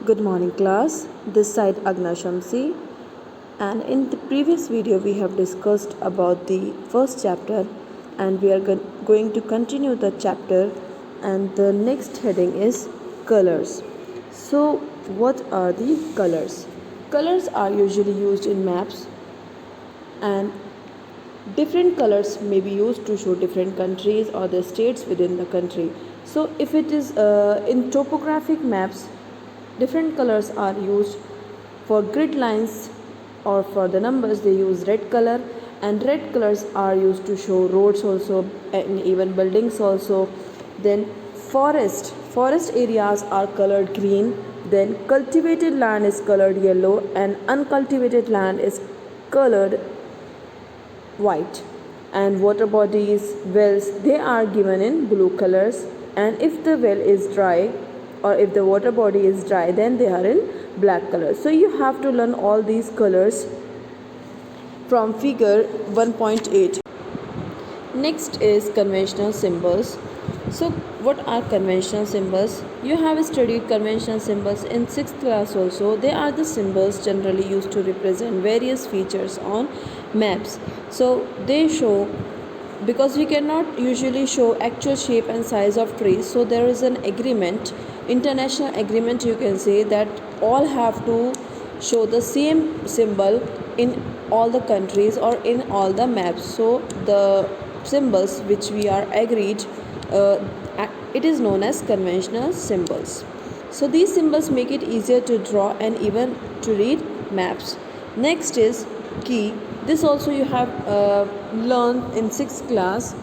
Good morning class, this side Agna Shamsi, and in the previous video we have discussed about the first chapter and we are going to continue the chapter, and the next heading is colors. So what are the colors? Colors are usually used in maps, and different colors may be used to show different countries or the states within the country. So if it is in topographic maps, different colors are used. For grid lines or for the numbers they use red color, and red colors are used to show roads also and even buildings also. Then forest areas are colored green, then cultivated land is colored yellow, and uncultivated land is colored white. And water bodies, wells, they are given in blue colors, and if the well is dry or if the water body is dry, then they are in black color. So you have to learn all these colors from figure 1.8. Next is conventional symbols. So what are conventional symbols? You have studied conventional symbols in 6th class also. They are the symbols generally used to represent various features on maps. So they show, because we cannot usually show actual shape and size of trees, so there is an agreement, international agreement you can say, that all have to show the same symbol in all the countries or in all the maps. So the symbols which we are agreed, it is known as conventional symbols. So these symbols make it easier to draw and even to read maps. Next is key. This also you have learned in 6th class.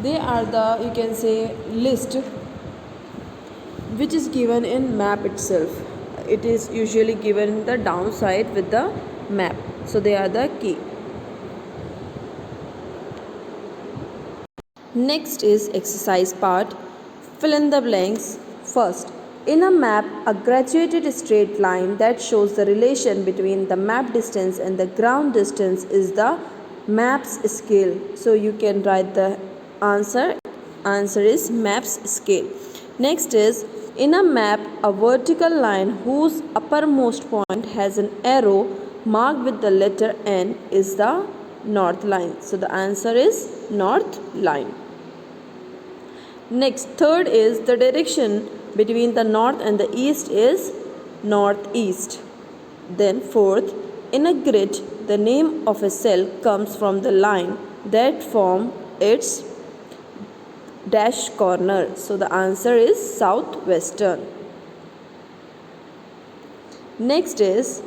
They are the, you can say, list which is given in map itself. It is usually given in the downside with the map. So they are the key. Next is exercise part. Fill in the blanks. First, in a map, a graduated straight line that shows the relation between the map distance and the ground distance is the map's scale. So you can write the answer. Answer is map's scale. Next is, in a map, a vertical line whose uppermost point has an arrow marked with the letter N is the north line. So the answer is north line. Next, third is, the direction between the north and the east is northeast. Then fourth, in a grid, the name of a cell comes from the line that form its dash corner. So the answer is southwestern. Next is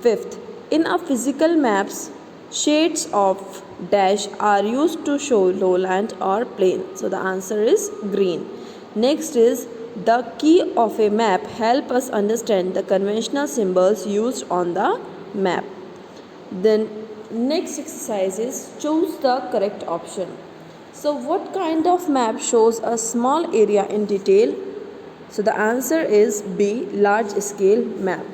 fifth, in a physical maps, shades of dash are used to show lowland or plain. So the answer is green. Next is, the key of a map help us understand the conventional symbols used on the map. Then next exercise is choose the correct option. So what kind of map shows a small area in detail? So the answer is B, large scale map.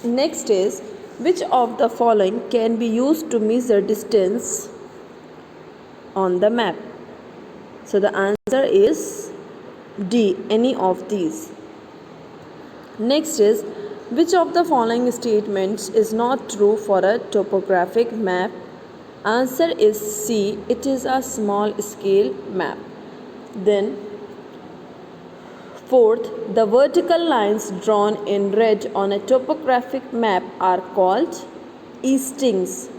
Next is, which of the following can be used to measure distance on the map? So the answer is D, any of these. Next is, which of the following statements is not true for a topographic map? Answer is C, it is a small scale map. Then fourth, the vertical lines drawn in red on a topographic map are called eastings.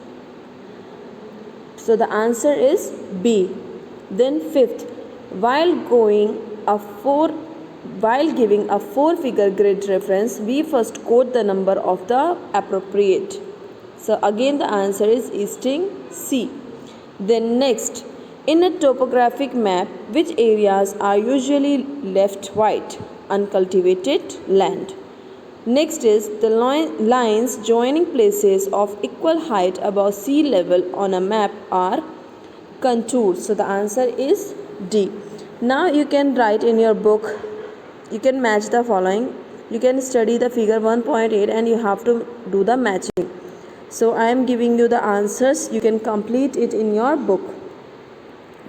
So the answer is B. Then fifth, while giving a four-figure grid reference, we first quote the number of the appropriate. So again the answer is easting, C. Then next, in a topographic map, which areas are usually left white? Uncultivated land. Next is, the lines joining places of equal height above sea level on a map are contours. So the answer is D. Now you can write in your book, you can match the following. You can study the figure 1.8 and you have to do the matching. So I am giving you the answers. You can complete it in your book.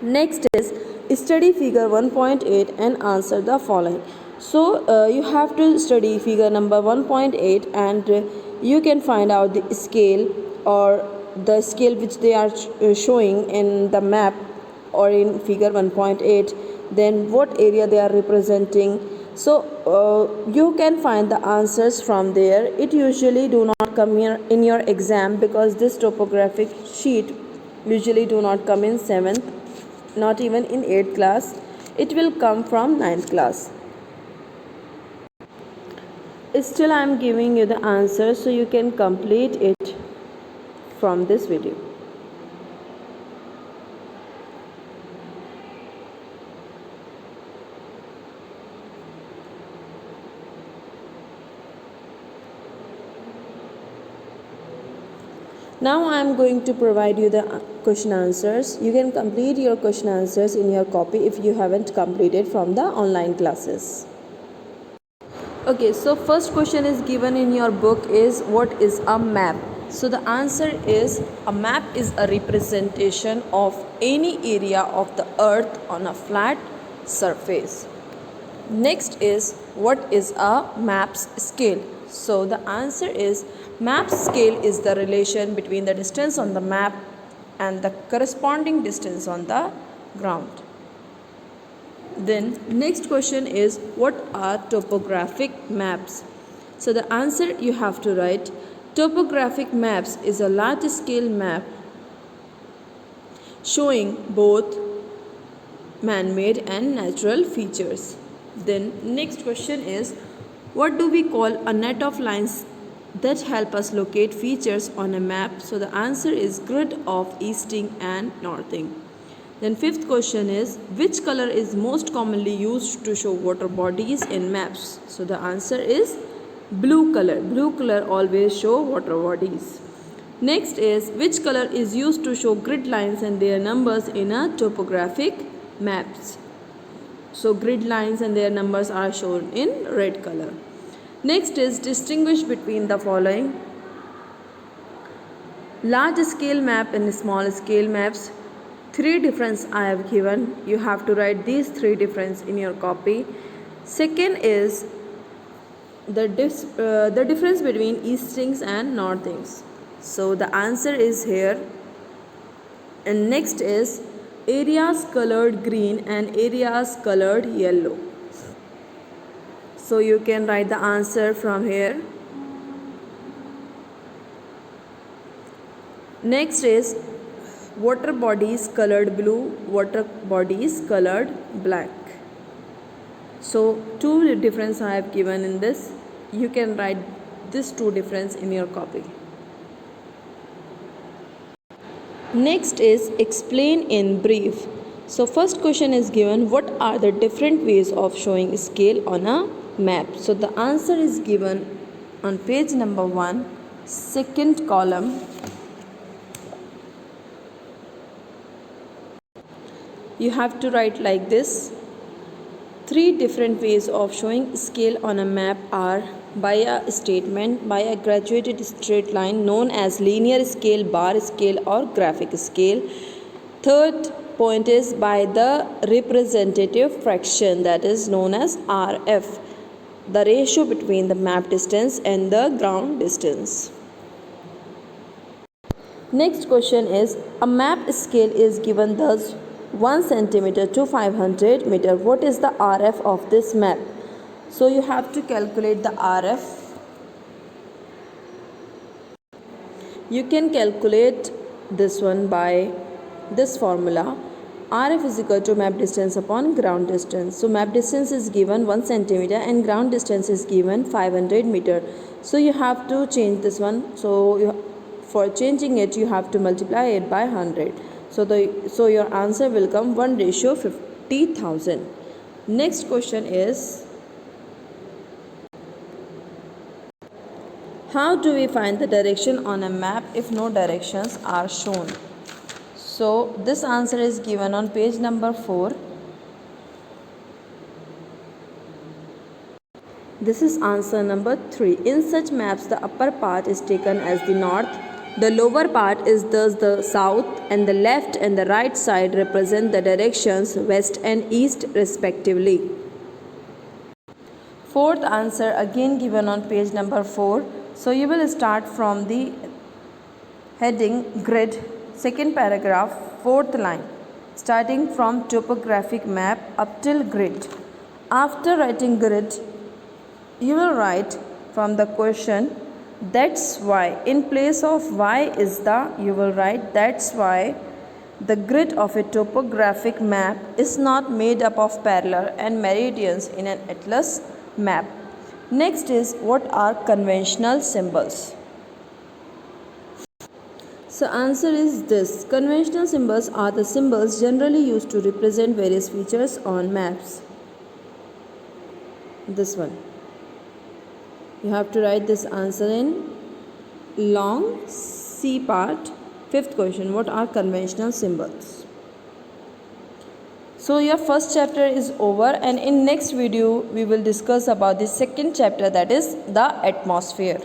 Next is, study figure 1.8 and answer the following. So you have to study figure number 1.8 and you can find out the scale or the scale which they are showing in the map or in figure 1.8, then what area they are representing. So you can find the answers from there. It usually do not come here in your exam because this topographic sheet usually do not come in 7th, not even in 8th class. It will come from 9th class. Still I am giving you the answer so you can complete it from this video. Now I am going to provide you the question answers. You can complete your question answers in your copy if you haven't completed from the online classes. Okay, so first question is given in your book is what is a map? So the answer is a map is a representation of any area of the earth on a flat surface. Next is what is a map's scale? So the answer is map's scale is the relation between the distance on the map and the corresponding distance on the ground. Then next question is what are topographic maps? So the answer you have to write topographic maps is a large scale map showing both man-made and natural features. Then next question is what do we call a net of lines that help us locate features on a map? So the answer is grid of easting and northing. Then fifth question is which color is most commonly used to show water bodies in maps? So the answer is blue color. Blue color always show water bodies. Next is which color is used to show grid lines and their numbers in a topographic maps? So grid lines and their numbers are shown in red color. Next is distinguish between the following: large scale map and small scale maps. Three difference I have given. You have to write these three difference in your copy. Second is the difference between eastings and northings. So the answer is here. And next is areas colored green and areas colored yellow. So you can write the answer from here. Next is water bodies colored blue, water bodies colored black. So two difference I have given in this. You can write this two difference in your copy. Next is explain in brief. So first question is given what are the different ways of showing scale on a map? So the answer is given on page number 1, second column. You have to write like this. Three different ways of showing scale on a map are by a statement, by a graduated straight line known as linear scale, bar scale or graphic scale. Third point is by the representative fraction, that is known as RF, the ratio between the map distance and the ground distance. Next question is a map scale is given thus 1 centimeter to 500 meter. What is the RF of this map? So you have to calculate the RF. You can calculate this one by this formula. RF is equal to map distance upon ground distance. So map distance is given 1 centimeter and ground distance is given 500 meter. So you have to change this one. So for changing it you have to multiply it by 100. So your answer will come 1:50,000. Next question is how do we find the direction on a map if no directions are shown? So this answer is given on page number 4. This is answer number 3. In such maps the upper part is taken as the north, the lower part is thus the south, and the left and the right side represent the directions west and east respectively. Fourth answer again given on page number 4. So you will start from the heading grid, second paragraph, fourth line, starting from topographic map up till grid. After writing grid, you will write from the question that's why. In place of why is the, you will write that's why the grid of a topographic map is not made up of parallel and meridians in an atlas map. Next is, what are conventional symbols? So answer is this. Conventional symbols are the symbols generally used to represent various features on maps. This one. You have to write this answer in long C part. Fifth question, what are conventional symbols? So your first chapter is over, and in next video we will discuss about the second chapter, that is the atmosphere.